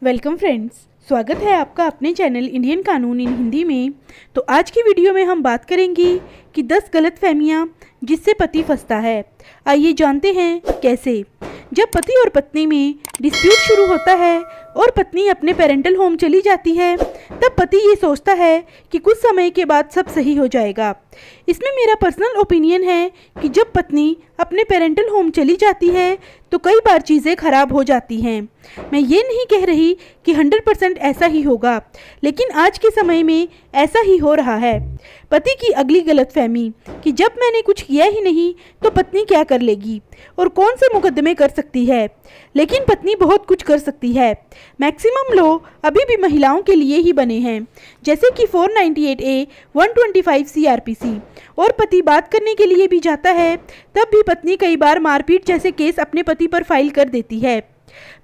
Welcome friends, स्वागत है आपका अपने चैनल इंडियन कानून इन हिंदी में। तो आज की वीडियो में हम बात करेंगे कि 10 गलतफहमियां जिससे पति फंसता है। आइए जानते हैं कैसे। जब पति और पत्नी में डिस्प्यूट शुरू होता है और पत्नी अपने पेरेंटल होम चली जाती है, तब पति ये सोचता है कि कुछ समय के बाद सब सही हो जाएगा। इसमें मेरा पर्सनल ओपिनियन है कि जब पत्नी अपने पेरेंटल होम चली जाती है तो कई बार चीज़ें खराब हो जाती हैं। मैं ये नहीं कह रही कि 100% ऐसा ही होगा, लेकिन आज के समय में ऐसा ही हो रहा है। पति की अगली गलतफहमी कि जब मैंने कुछ किया ही नहीं तो पत्नी क्या कर लेगी और कौन से मुकदमे कर सकती है, लेकिन पत्नी बहुत कुछ कर सकती है। मैक्सिमम लॉ अभी भी महिलाओं के लिए ही बने हैं, जैसे कि 498A, 125 CRPC। और पति बात करने के लिए भी जाता है तब भी पत्नी कई बार मारपीट जैसे केस अपने पति पर फाइल कर देती है।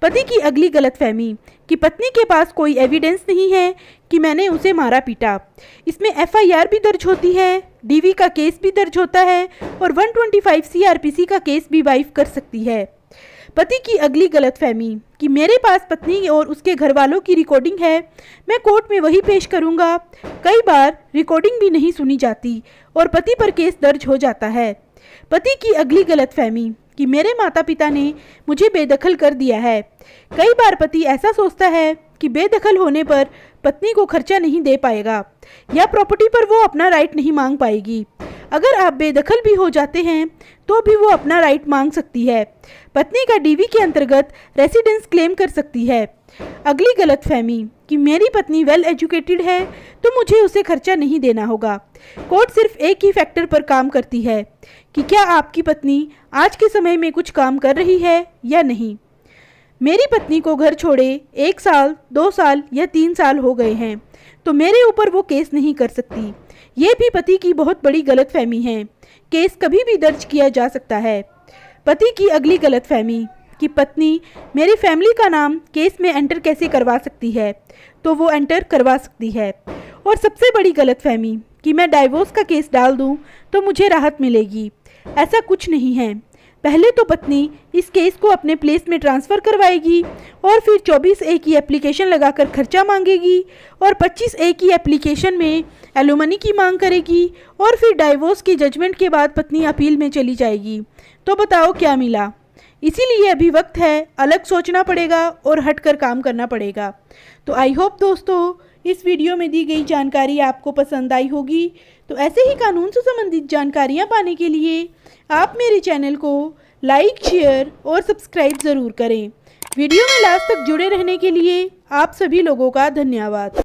पति की अगली गलतफहमी कि पत्नी के पास कोई एविडेंस नहीं है कि मैंने उसे मारा पीटा। इसमें FIR भी दर्ज होती है, DV का केस भी दर्ज होता है और 125 CRPC का केस भी वाइफ कर सकती है। पति की अगली गलतफहमी कि मेरे पास पत्नी और उसके घर वालों की रिकॉर्डिंग है, मैं कोर्ट में वही पेश करूंगा। कई बार रिकॉर्डिंग भी नहीं सुनी जाती और पति पर केस दर्ज हो जाता है। पति की अगली गलतफहमी कि मेरे माता पिता ने मुझे बेदखल कर दिया है। कई बार पति ऐसा सोचता है कि बेदखल होने पर पत्नी को खर्चा नहीं दे पाएगा या प्रॉपर्टी पर वो अपना राइट नहीं मांग पाएगी। अगर आप बेदखल भी हो जाते हैं तो भी वो अपना राइट मांग सकती है। पत्नी का DV के अंतर्गत रेसिडेंस क्लेम कर सकती है। अगली गलतफहमी कि मेरी पत्नी वेल एजुकेटेड है तो मुझे उसे खर्चा नहीं देना होगा। कोर्ट सिर्फ एक ही फैक्टर पर काम करती है कि क्या आपकी पत्नी आज के समय में कुछ काम कर रही है या नहीं। मेरी पत्नी को घर छोड़े 1 साल, 2 साल या 3 साल हो गए हैं तो मेरे ऊपर वो केस नहीं कर सकती। ये भी पति की बहुत बड़ी गलतफहमी है। केस कभी भी दर्ज किया जा सकता है। पति की अगली गलतफहमी कि पत्नी मेरी फैमिली का नाम केस में एंटर कैसे करवा सकती है, तो वो एंटर करवा सकती है। और सबसे बड़ी गलतफहमी कि मैं डाइवोर्स का केस डाल दूं तो मुझे राहत मिलेगी। ऐसा कुछ नहीं है। पहले तो पत्नी इस केस को अपने प्लेस में ट्रांसफ़र करवाएगी और फिर 24A की एप्लीकेशन लगाकर खर्चा मांगेगी और 25A की एप्लीकेशन में एलुमनी की मांग करेगी और फिर डाइवोर्स के जजमेंट के बाद पत्नी अपील में चली जाएगी। तो बताओ क्या मिला। इसीलिए अभी वक्त है, अलग सोचना पड़ेगा और हटकर काम करना पड़ेगा। तो आई होप दोस्तों इस वीडियो में दी गई जानकारी आपको पसंद आई होगी। तो ऐसे ही कानून से संबंधित जानकारियाँ पाने के लिए आप मेरे चैनल को लाइक, शेयर और सब्सक्राइब ज़रूर करें। वीडियो में लास्ट तक जुड़े रहने के लिए आप सभी लोगों का धन्यवाद।